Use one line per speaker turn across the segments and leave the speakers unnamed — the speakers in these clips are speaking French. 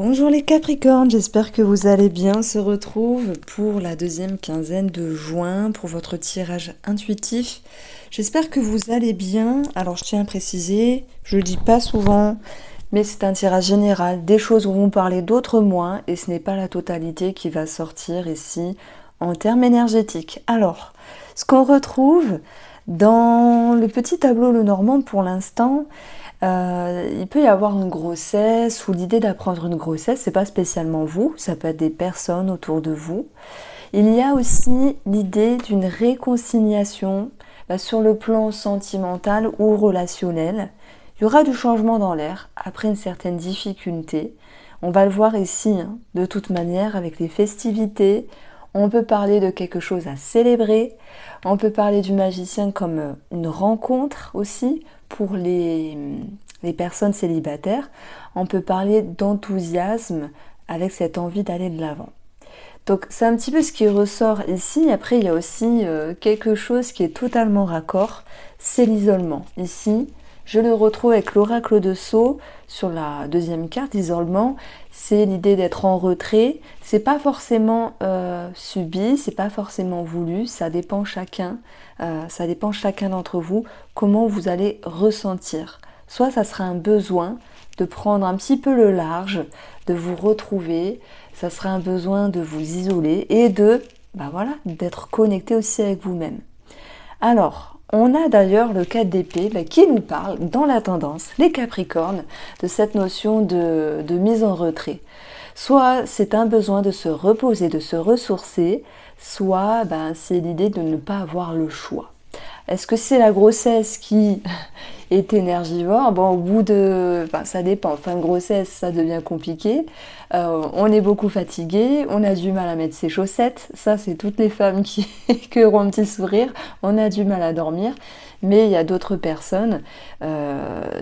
Bonjour les Capricornes, j'espère que vous allez bien. On se retrouve pour la deuxième quinzaine de juin pour votre tirage intuitif. J'espère que vous allez bien. Alors je tiens à préciser, je le dis pas souvent, mais c'est un tirage général. Des choses vont parler, d'autres moins, et ce n'est pas la totalité qui va sortir ici en termes énergétiques. Alors, ce qu'on retrouve dans le petit tableau Lenormand pour l'instant, il peut y avoir une grossesse ou l'idée d'apprendre une grossesse, c'est pas spécialement vous, ça peut être des personnes autour de vous. Il y a aussi l'idée d'une réconciliation sur le plan sentimental ou relationnel. Il y aura du changement dans l'air après une certaine difficulté. On va le voir ici, de toute manière, avec les festivités. On peut parler de quelque chose à célébrer. On peut parler du magicien comme une rencontre aussi pour les personnes célibataires. On peut parler d'enthousiasme avec cette envie d'aller de l'avant. Donc c'est un petit peu ce qui ressort ici. Après il y a aussi quelque chose qui est totalement raccord, c'est l'isolement. Ici, je le retrouve avec l'oracle de Sceaux sur la deuxième carte, l'isolement. C'est l'idée d'être en retrait. C'est pas forcément subi, c'est pas forcément voulu. Ça dépend chacun d'entre vous comment vous allez ressentir. Soit ça sera un besoin de prendre un petit peu le large, de vous retrouver. Ça sera un besoin de vous isoler et d'être connecté aussi avec vous-même. Alors, on a d'ailleurs le 4 d'épée qui nous parle dans la tendance, les Capricornes, de cette notion de mise en retrait. Soit c'est un besoin de se reposer, de se ressourcer, soit c'est l'idée de ne pas avoir le choix. Est-ce que c'est la grossesse qui est énergivore? Bon, au bout de... ça dépend. Fin de grossesse, ça devient compliqué. On est beaucoup fatigué, on a du mal à mettre ses chaussettes. Ça, c'est toutes les femmes qui auront un petit sourire. On a du mal à dormir. Mais il y a d'autres personnes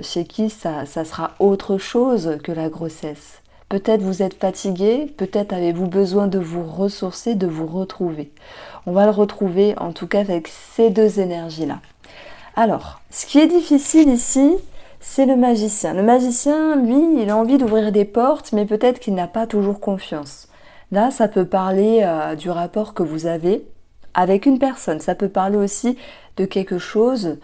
chez qui ça sera autre chose que la grossesse. Peut-être vous êtes fatigué, peut-être avez-vous besoin de vous ressourcer, de vous retrouver. On va le retrouver en tout cas avec ces deux énergies-là. Alors, ce qui est difficile ici, c'est le magicien. Le magicien, lui, il a envie d'ouvrir des portes, mais peut-être qu'il n'a pas toujours confiance. Là, ça peut parler du rapport que vous avez avec une personne. Ça peut parler aussi de quelque chose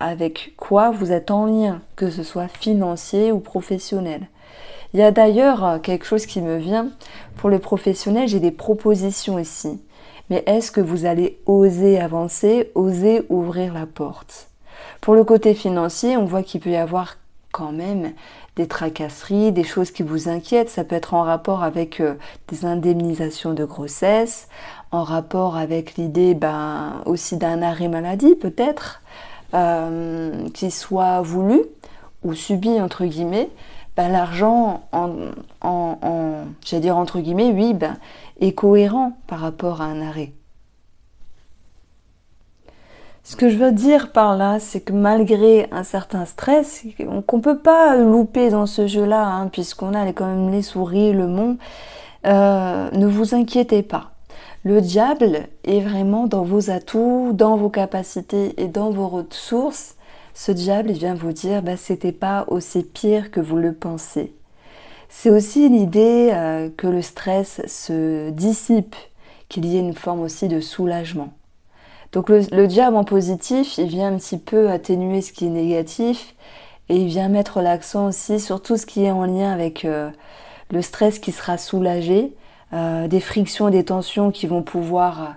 avec quoi vous êtes en lien, que ce soit financier ou professionnel. Il y a d'ailleurs quelque chose qui me vient. Pour les professionnels, j'ai des propositions ici. Mais est-ce que vous allez oser avancer, oser ouvrir la porte? Pour le côté financier, on voit qu'il peut y avoir quand même des tracasseries, des choses qui vous inquiètent. Ça peut être en rapport avec des indemnisations de grossesse, en rapport avec l'idée aussi d'un arrêt maladie peut-être, qui soit voulu ou subi entre guillemets. L'argent, j'allais dire entre guillemets, oui, est cohérent par rapport à un arrêt. Ce que je veux dire par là, c'est que malgré un certain stress, qu'on ne peut pas louper dans ce jeu-là, puisqu'on a quand même les souris, le mont, ne vous inquiétez pas. Le diable est vraiment dans vos atouts, dans vos capacités et dans vos ressources. Ce diable, il vient vous dire, c'était pas aussi pire que vous le pensez. C'est aussi l'idée que le stress se dissipe, qu'il y ait une forme aussi de soulagement. Donc le diable en positif, il vient un petit peu atténuer ce qui est négatif et il vient mettre l'accent aussi sur tout ce qui est en lien avec le stress qui sera soulagé, des frictions, des tensions qui vont pouvoir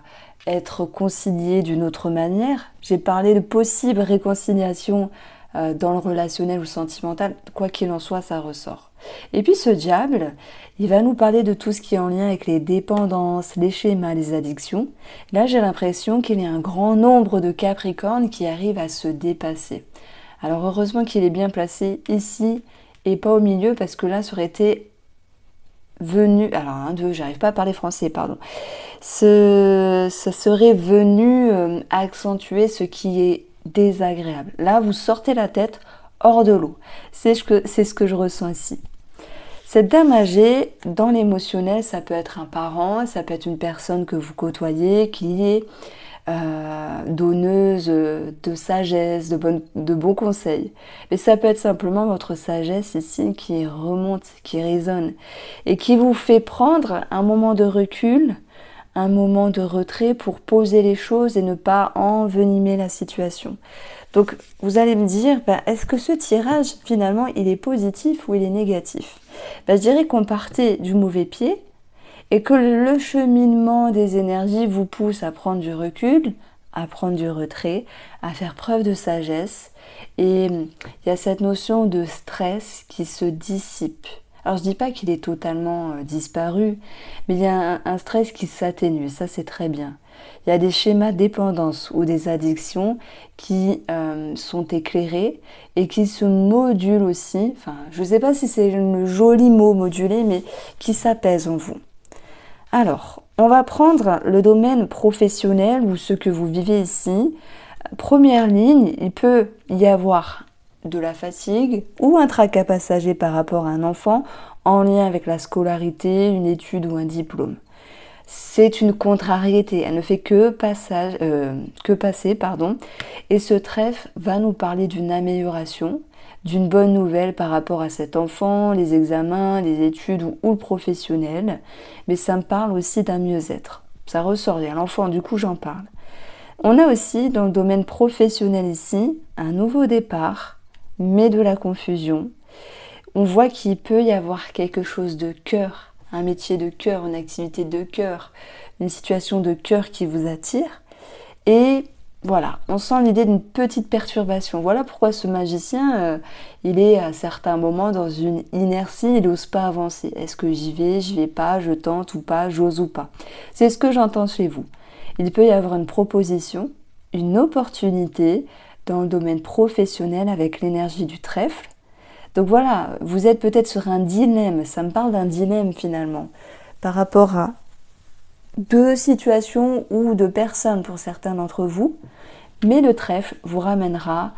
être conciliées d'une autre manière. J'ai parlé de possible réconciliation dans le relationnel ou sentimental, quoi qu'il en soit, ça ressort. Et puis ce diable, il va nous parler de tout ce qui est en lien avec les dépendances, les schémas, les addictions. Là, j'ai l'impression qu'il y a un grand nombre de Capricornes qui arrivent à se dépasser. Alors heureusement qu'il est bien placé ici et pas au milieu, parce que là, ça aurait été venu... Alors, j'arrive pas à parler français, pardon. Ça serait venu accentuer ce qui est désagréable. Là, vous sortez la tête hors de l'eau. C'est ce que je ressens ici. Cette dame âgée, dans l'émotionnel, ça peut être un parent, ça peut être une personne que vous côtoyez, qui est donneuse de sagesse, de bons conseils. Mais ça peut être simplement votre sagesse ici qui remonte, qui résonne et qui vous fait prendre un moment de recul, un moment de retrait pour poser les choses et ne pas envenimer la situation. Donc vous allez me dire, est-ce que ce tirage finalement il est positif ou il est négatif? Je dirais qu'on partait du mauvais pied et que le cheminement des énergies vous pousse à prendre du recul, à prendre du retrait, à faire preuve de sagesse. Et il y a cette notion de stress qui se dissipe. Alors je dis pas qu'il est totalement disparu, mais il y a un stress qui s'atténue, ça c'est très bien. Il y a des schémas de dépendance ou des addictions qui sont éclairés et qui se modulent aussi, enfin je ne sais pas si c'est le joli mot moduler, mais qui s'apaisent en vous. Alors, on va prendre le domaine professionnel ou ce que vous vivez ici. Première ligne, il peut y avoir de la fatigue ou un tracas passager par rapport à un enfant en lien avec la scolarité, une étude ou un diplôme. C'est une contrariété, elle ne fait que passer, et ce trèfle va nous parler d'une amélioration, d'une bonne nouvelle par rapport à cet enfant, les examens, les études ou le professionnel, mais ça me parle aussi d'un mieux-être. Ça ressort bien, l'enfant, du coup j'en parle. On a aussi dans le domaine professionnel ici un nouveau départ, mais de la confusion. On voit qu'il peut y avoir quelque chose de cœur, un métier de cœur, une activité de cœur, une situation de cœur qui vous attire. Et voilà, on sent l'idée d'une petite perturbation. Voilà pourquoi ce magicien, il est à certains moments dans une inertie, il n'ose pas avancer. Est-ce que j'y vais pas, je tente ou pas, j'ose ou pas? C'est ce que j'entends chez vous. Il peut y avoir une proposition, une opportunité dans le domaine professionnel avec l'énergie du trèfle. Donc voilà, vous êtes peut-être sur un dilemme, ça me parle d'un dilemme finalement, par rapport à deux situations ou de personnes pour certains d'entre vous, mais le trèfle vous ramènera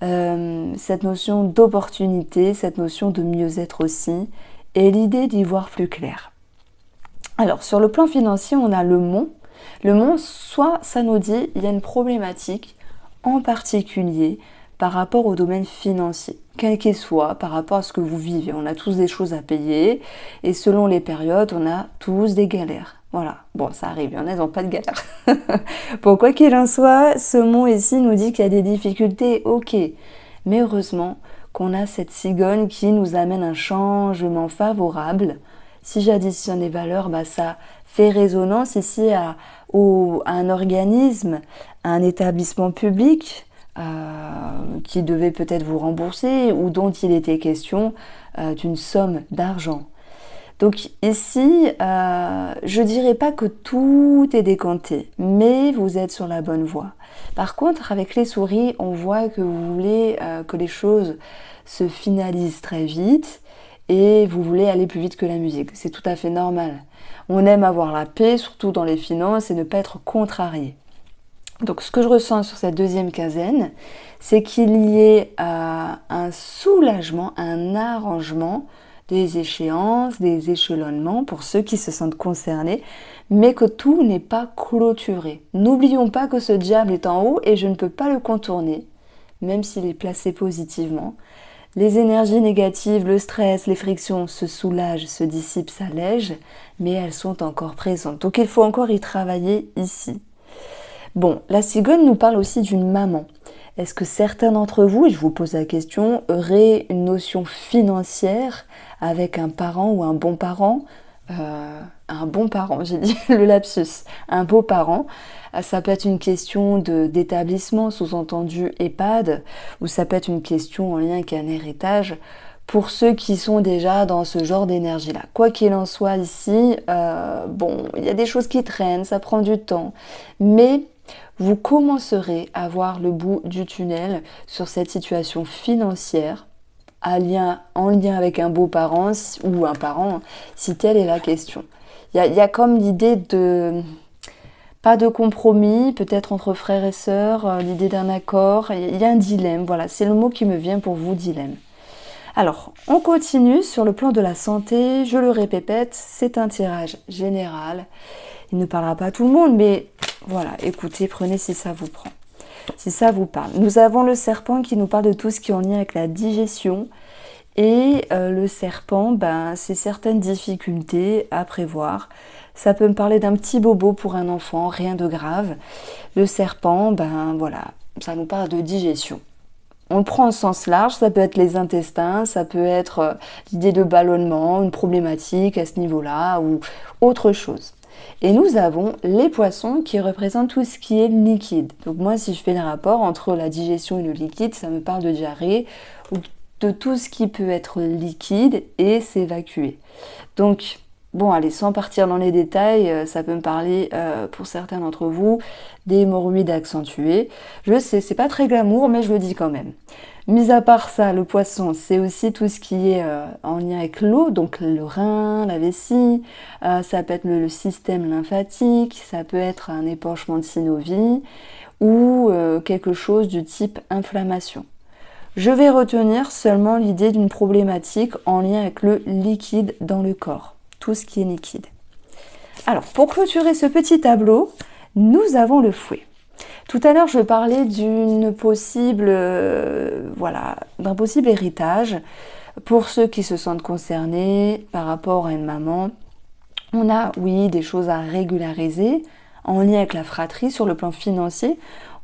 cette notion d'opportunité, cette notion de mieux-être aussi, et l'idée d'y voir plus clair. Alors sur le plan financier, on a le mont. Le mont, soit ça nous dit il y a une problématique en particulier par rapport au domaine financier, quel qu'il soit, par rapport à ce que vous vivez. On a tous des choses à payer et selon les périodes, on a tous des galères. Voilà, bon, ça arrive, il y en a qui n'ont pas de galère. Bon, quoi qu'il en soit, ce mot ici nous dit qu'il y a des difficultés, ok. Mais heureusement qu'on a cette cigogne qui nous amène un changement favorable. Si j'additionne les valeurs, ça fait résonance ici à un organisme, à un établissement public qui devait peut-être vous rembourser ou dont il était question d'une somme d'argent. Donc ici, je dirais pas que tout est décanté, mais vous êtes sur la bonne voie. Par contre, avec les souris, on voit que vous voulez que les choses se finalisent très vite et vous voulez aller plus vite que la musique. C'est tout à fait normal. On aime avoir la paix, surtout dans les finances, et ne pas être contrarié. Donc ce que je ressens sur cette deuxième quinzaine, c'est qu'il y ait un soulagement, un arrangement des échéances, des échelonnements pour ceux qui se sentent concernés, mais que tout n'est pas clôturé. N'oublions pas que ce diable est en haut et je ne peux pas le contourner, même s'il est placé positivement. Les énergies négatives, le stress, les frictions se soulagent, se dissipent, s'allègent, mais elles sont encore présentes. Donc il faut encore y travailler ici. Bon, la cigogne nous parle aussi d'une maman. Est-ce que certains d'entre vous, et je vous pose la question, auraient une notion financière avec un parent ou un bon parent j'ai dit le lapsus, un beau parent. Ça peut être une question d'établissement, sous-entendu EHPAD, ou ça peut être une question en lien avec un héritage pour ceux qui sont déjà dans ce genre d'énergie-là. Quoi qu'il en soit ici, il y a des choses qui traînent, ça prend du temps, mais vous commencerez à voir le bout du tunnel sur cette situation financière en lien avec un beau-parent ou un parent, si telle est la question. Il y a comme l'idée de pas de compromis, peut-être entre frères et sœurs, l'idée d'un accord, il y a un dilemme, voilà, c'est le mot qui me vient pour vous, dilemme. Alors, on continue sur le plan de la santé, je le répète, c'est un tirage général. Il ne parlera pas à tout le monde, mais Voilà, écoutez, prenez si ça vous prend, si ça vous parle. Nous avons le serpent qui nous parle de tout ce qui est en lien avec la digestion. Et le serpent, ben, c'est certaines difficultés à prévoir. Ça peut me parler d'un petit bobo pour un enfant, rien de grave. Le serpent, ben voilà, ça nous parle de digestion. On le prend au sens large, ça peut être les intestins, ça peut être l'idée de ballonnement, une problématique à ce niveau-là ou autre chose. Et nous avons les poissons qui représentent tout ce qui est liquide. Donc moi, si je fais le rapport entre la digestion et le liquide, ça me parle de diarrhée ou de tout ce qui peut être liquide et s'évacuer. Donc, bon, allez, sans partir dans les détails, ça peut me parler, pour certains d'entre vous, des hémorroïdes accentuées. Je sais, c'est pas très glamour, mais je le dis quand même. Mis à part ça, le poisson, c'est aussi tout ce qui est en lien avec l'eau, donc le rein, la vessie, ça peut être le système lymphatique, ça peut être un épanchement de synovie ou quelque chose du type inflammation. Je vais retenir seulement l'idée d'une problématique en lien avec le liquide dans le corps, tout ce qui est liquide. Alors, pour clôturer ce petit tableau, nous avons le fouet. Tout à l'heure, je parlais d'une possible, d'un possible héritage pour ceux qui se sentent concernés par rapport à une maman. On a, oui, des choses à régulariser en lien avec la fratrie sur le plan financier.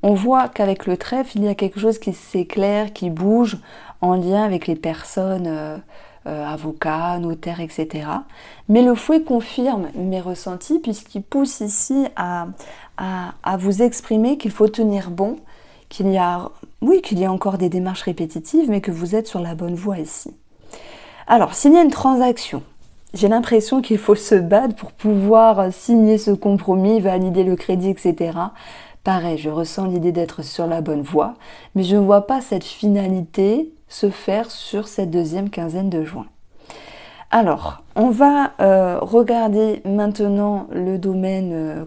On voit qu'avec le trèfle, il y a quelque chose qui s'éclaire, qui bouge en lien avec les personnes, avocats, notaires, etc. Mais le fouet confirme mes ressentis puisqu'il pousse ici à vous exprimer qu'il faut tenir bon, qu'il y a encore des démarches répétitives, mais que vous êtes sur la bonne voie ici. Alors, s'il y a une transaction, j'ai l'impression qu'il faut se battre pour pouvoir signer ce compromis, valider le crédit, etc. Pareil, je ressens l'idée d'être sur la bonne voie, mais je ne vois pas cette finalité se faire sur cette deuxième quinzaine de juin. Alors, on va regarder maintenant le domaine,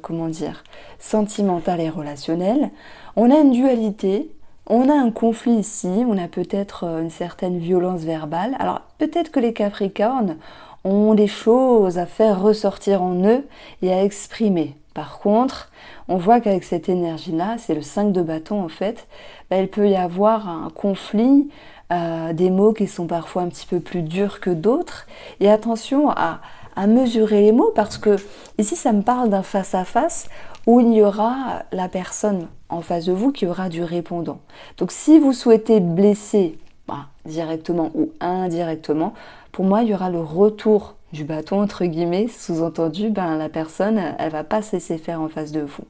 sentimental et relationnel. On a une dualité, on a un conflit ici, on a peut-être une certaine violence verbale. Alors, peut-être que les Capricornes ont des choses à faire ressortir en eux et à exprimer. Par contre, on voit qu'avec cette énergie-là, c'est le 5 de bâton en fait, il peut y avoir un conflit, des mots qui sont parfois un petit peu plus durs que d'autres. Et attention à mesurer les mots parce que ici, ça me parle d'un face-à-face où il y aura la personne en face de vous qui aura du répondant. Donc si vous souhaitez blesser directement ou indirectement, pour moi, il y aura le retour du bâton, entre guillemets, sous-entendu, la personne, elle va pas se laisser faire en face de vous.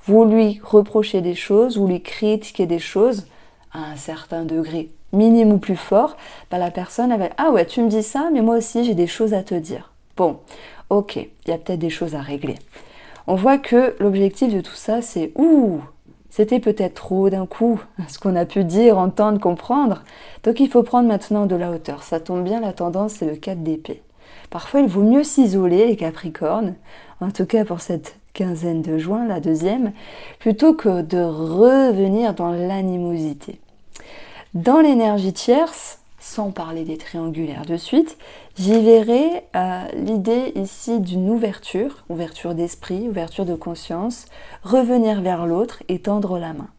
Vous lui reprochez des choses, vous lui critiquez des choses à un certain degré, minime ou plus fort, la personne, elle va « Ah ouais, tu me dis ça, mais moi aussi, j'ai des choses à te dire. » Bon, ok, il y a peut-être des choses à régler. On voit que l'objectif de tout ça, c'est « Ouh, c'était peut-être trop d'un coup, ce qu'on a pu dire, entendre, comprendre. » Donc il faut prendre maintenant de la hauteur. Ça tombe bien, la tendance, c'est le 4 d'épée. Parfois, il vaut mieux s'isoler, les Capricornes, en tout cas pour cette quinzaine de juin, la deuxième, plutôt que de revenir dans l'animosité. Dans l'énergie tierce, sans parler des triangulaires de suite, j'y verrai l'idée ici d'une ouverture d'esprit, ouverture de conscience, revenir vers l'autre et tendre la main.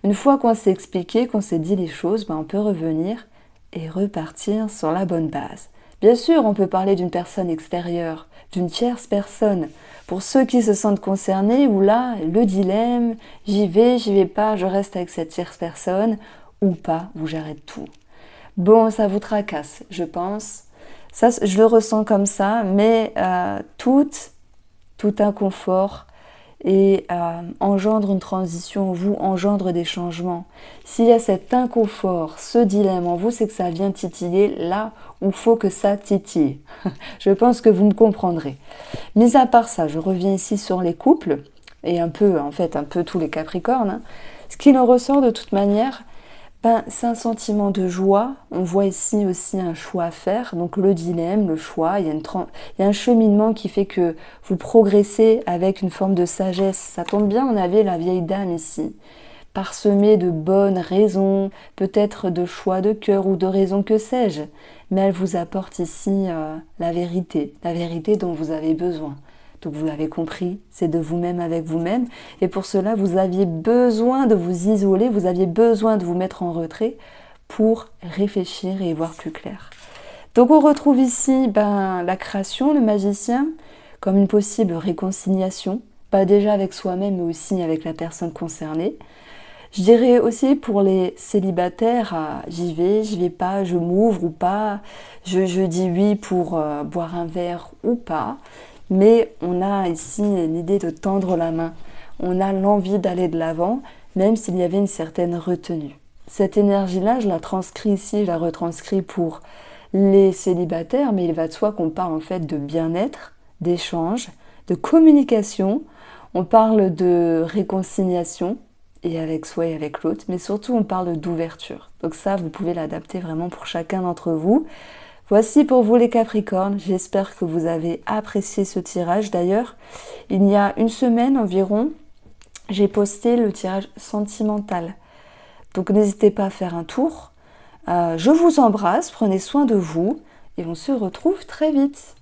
Une fois qu'on s'est expliqué, qu'on s'est dit les choses, on peut revenir et repartir sur la bonne base. Bien sûr, on peut parler d'une personne extérieure, d'une tierce personne. Pour ceux qui se sentent concernés, ou là, le dilemme, j'y vais pas, je reste avec cette tierce personne, ou pas, ou j'arrête tout. Bon, ça vous tracasse, je pense. Ça, je le ressens comme ça, mais tout inconfort et engendre une transition en vous, engendre des changements. S'il y a cet inconfort, ce dilemme en vous, c'est que ça vient titiller là où il faut que ça titille. Je pense que vous me comprendrez. Mis à part ça, je reviens ici sur les couples, et un peu tous les Capricornes. Ce qui nous ressort de toute manière, c'est un sentiment de joie. On voit ici aussi un choix à faire. Donc le dilemme, le choix, il y a un cheminement qui fait que vous progressez avec une forme de sagesse. Ça tombe bien, on avait la vieille dame ici, parsemée de bonnes raisons, peut-être de choix de cœur ou de raisons, que sais-je. Mais elle vous apporte ici la vérité dont vous avez besoin. Donc vous l'avez compris, c'est de vous-même avec vous-même. Et pour cela, vous aviez besoin de vous isoler, vous aviez besoin de vous mettre en retrait pour réfléchir et y voir plus clair. Donc on retrouve ici la création, le magicien, comme une possible réconciliation, pas déjà avec soi-même, mais aussi avec la personne concernée. Je dirais aussi pour les célibataires, j'y vais pas, je m'ouvre ou pas, je dis oui pour boire un verre ou pas. Mais on a ici l'idée de tendre la main. On a l'envie d'aller de l'avant, même s'il y avait une certaine retenue. Cette énergie-là, je la transcris ici, je la retranscris pour les célibataires, mais il va de soi qu'on parle en fait de bien-être, d'échange, de communication, on parle de réconciliation, et avec soi et avec l'autre, mais surtout on parle d'ouverture. Donc ça, vous pouvez l'adapter vraiment pour chacun d'entre vous. Voici pour vous les Capricornes, j'espère que vous avez apprécié ce tirage. D'ailleurs, il y a une semaine environ, j'ai posté le tirage sentimental. Donc n'hésitez pas à faire un tour. Je vous embrasse, prenez soin de vous et on se retrouve très vite.